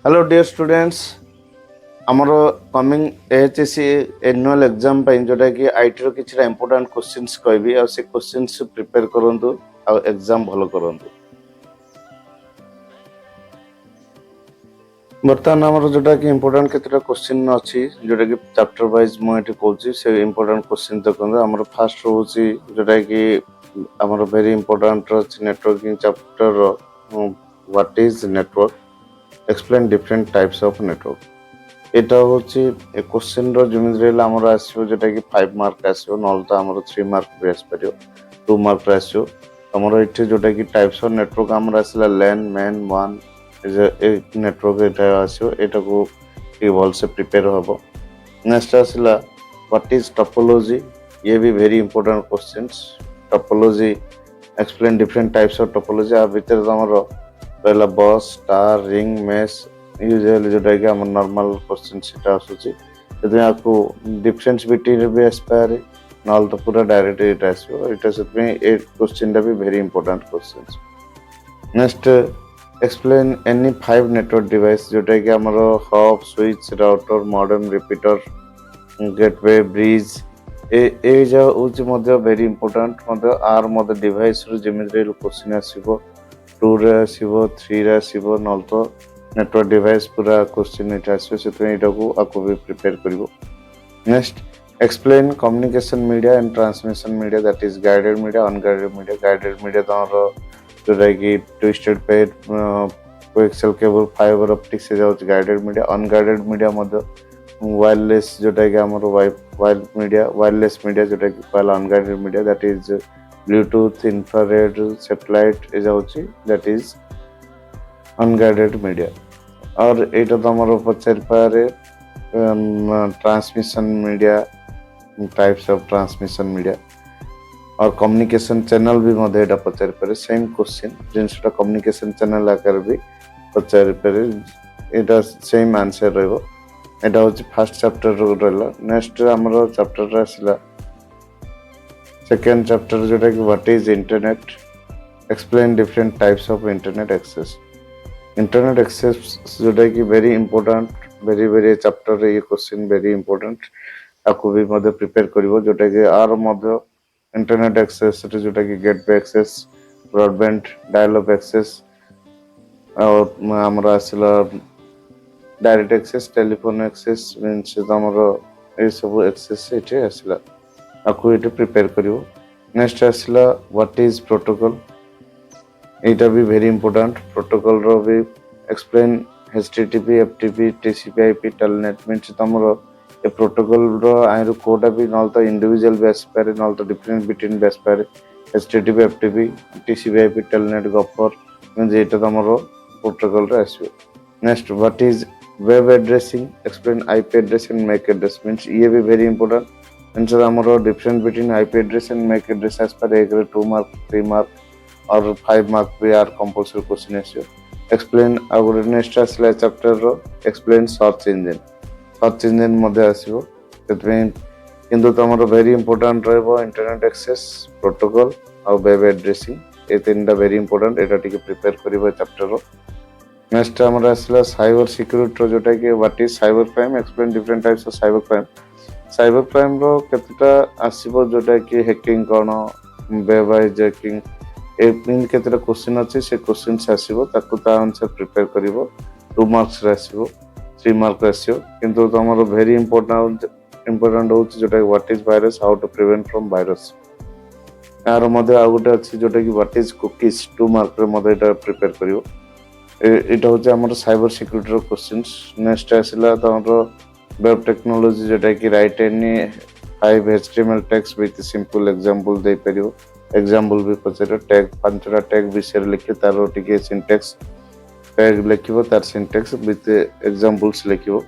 Hello dear students, ଆମର coming AHSC annual exam ପାଇଁ ଯୋଉଟା କି IT ର କିଛିଟା important questions କହିବି ଆଉ ସେ questions prepare କରନ୍ତୁ ଆଉ exam ଭଲ କରନ୍ତୁ। ବର୍ତ୍ତମାନ ଆମର ଯୋଉଟା କି important କେତେଟା question ଅଛି ଯୋଉଟା କି chapter wise ମୁଁ ଏଠି କହୁଛି ସେ important question ଦେଖନ୍ତୁ। ଆମର first ରହୁଛି ଯୋଉଟା କି ଆମର very important ଅଛି networking chapter ର what is network, explain different types of network। এটা হচ্ছে ଏ କ୍ୱେଶ୍ଚିନ୍ର ଯେମିତି ରହିଲେ ଆମର ଆସିବ ଯେଉଁଟାକି 5 ମାର୍କ ଆସିବ, ନହେଲେ ତ ଆମର 3 ମାର୍କ ବି ଆସିପାରିବ, 2 ମାର୍କରେ ଆସିବ। ଆମର ଏଠି ଯେଉଁଟାକି ଟାଇପ୍ସ ଅଫ୍ ନେଟୱାର୍କ ଆମର ଆସିଲା ଲ୍ୟାନ୍ ମେନ୍ ୱାନ୍ ଏ ନେଟୱାର୍କ ଏଇଟା ଆସିବ, ଏଇଟାକୁ ଟିକେ ଭଲସେ ପ୍ରିପେୟାର ହେବ। ନେକ୍ସଟ ଆସିଲା ହ୍ୱାଟ୍ ଇଜ୍ ଟପୋଲୋଜି, ଇଏ ବି very important questions. Topology explain different types of topology, ଆ ଭିତରେ ଆମର ରହିଲା bus star ring mesh usually ଯେଉଁଟାକି ଆମର ନର୍ମାଲ କ୍ୱେଶ୍ଚିନ୍ ସେଟା ଆସୁଛି, ସେଥିପାଇଁ ଆକୁ ଡିଫରେନ୍ସ ବିଟୱିନ୍ ବି ଆସିପାରେ, ନହେଲେ ତ ପୁରା ଡାଇରେକ୍ଟ ଏଇଟା ଆସିବ। ଏଇଟା ସେଥିପାଇଁ ଏ କ୍ୱେଶ୍ଚିନ୍ଟା ବି very important questions. Next explain any 5 network device, ଯେଉଁଟାକି ଆମର hub switch router modem repeater gateway bridge ଏ ଯା ହେଉଛି ମଧ୍ୟ ଭେରି ଇମ୍ପୋର୍ଟାଣ୍ଟ। ମଧ୍ୟ ଆର ମଧ୍ୟ ଡିଭାଇସ୍ରୁ ଯେମିତି କ୍ୱେଶ୍ଚିନ୍ ଆସିବ, 2ରେ ଆସିବ 3ରେ ଆସିବ, ନହେଲେ ତ ନେଟୱାର୍କ ଡିଭାଇସ୍ ପୁରା କ୍ୱେଶ୍ଚିନ୍ ଏଇଟା ଆସିବ, ସେଥିପାଇଁ ଏଇଟାକୁ ଆକୁ ବି ପ୍ରିପେୟାର କରିବ। Next explain communication media and transmission media, that is guided media unguided media. Guided media ତମର ଯେଉଁଟାକି twisted pair coaxial cable fibre optics ଯାଉଛି ଗାଇଡେଡ୍ ମିଡ଼ିଆ। ଅନଗାଇଡେଡ୍ ମିଡ଼ିଆ ମଧ୍ୟ ୱାୟରଲେସ୍ ଯେଉଁଟାକି ଆମର ୱାୟରଲେସ୍ ମିଡ଼ିଆ ଯେଉଁଟାକି କହିଲା unguided media, that is Bluetooth infrared satellite ଏ ଯାଉଛି, ଦ୍ୟାଟ୍ ଇଜ୍ ଅନଗାଇଡେଡ୍ ମିଡ଼ିଆ। और एटा तो हमारे पचारि पारे transmission media, types of transmission media और कम्युनिकेशन चैनल भी मध्य एटा पचारि पारे। सेम क्वेश्चन जिनसटा कम्युनिकेशन चैनल आकार भी पचारि पारे, एटा सेम आंसर रहइबो। एटा होची फर्स्ट चैप्टर रो रहला। नेक्स्ट हमरो चैप्टर रा आसीला सेकंड चैप्टर जोटा कि what is internet, explain different types of internet access. Internet access जोटा कि very important, very very chapter रे ये क्वेश्चन वेरी इंपोर्टेंट, आपको भी मध्य प्रिपेयर करिवो। जोटा कि आर मध्य इंटरनेट एक्सेस जोटा कि gateway access, broadband dial up access और हमर आसीला direct access, telephone access means हमर ए सब एक्सेस एठे आसीला, आपको एठे प्रिपेयर करिवो। नेक्स्ट आसीला व्हाट इज प्रोटोकॉल, एटा भी वेरी इंपोर्टेंट। प्रोटोकॉल रो भी explain HTTP FTP TCP IP telnet means तमरो ए प्रोटोकॉल रो आइरो कोडा भी नल तो इंडिविजुअल बेस पारे, नल तो डिफरेंस बिटवीन बेस पारे। HTTP FTP TCP IP telnet Gruffudd means एटा तमरो प्रोटोकॉल रे आसीबो। Next what is web addressing, explain IP address and MAC address means ये भी वेरी इंपोर्टेंट। मींस हमरो difference between IP address and MAC address आस पारे 2 मार्क 3 मार्क और 5 मार्क भी आर कंपलसरी क्वेश्चन आसियो। एक्सप्लेन आउर नेक्स्ट आसला चैप्टर रो एक्सप्लेन सर्च इंजन मध्ये आसियो, सेतमें किंतु तमरो वेरी इंपोर्टेंट रहबो इंटरनेट एक्सेस, प्रोटोकॉल और वेब एड्रेसिंग, ए तीनटा वेरी इंपोर्टेंट, एटा टिके प्रिपेयर करिवो चैप्टर रो। नेक्स्ट हमर आसला साइबर सिक्योरिटी रो जोटा कि what is cyber crime, explain different types of cyber crime. Cyber crime रो केतेटा आसिबो जोटा कि हैकिंग कोन, वेब हाइजैकिंग, एपिन केतेटा क्वेश्चन अछि, से क्वेश्चन से आसीबो, ताकू ता आंसर प्रिपेयर करिवो। 2 मार्क्स रे आसीबो, 3 मार्क आसीबो, किंतु तमरो वेरी इंपोर्टेंट होछि जोटा what is virus, how to prevent from virus. यार मध्ये आ गुटे अछि जोटा कि व्हाट इज कुकीज, 2 मार्क रे मध्ये एटा प्रिपेयर करिवो। एटा होछि हमर साइबर सिक्योरिटी रो क्वेश्चंस। नेक्स्ट आसीला तमरो वेब टेक्नोलॉजी जोटा कि write any 5 HTML text with simple example दे परिवो। एग्जांपल भी पचार टैग 5टा टैग विषय लिखि तारो टिके सिंटैक्स टैग लिखिबो, तार सिंटैक्स विथ एग्जांपल्स लिखिबो।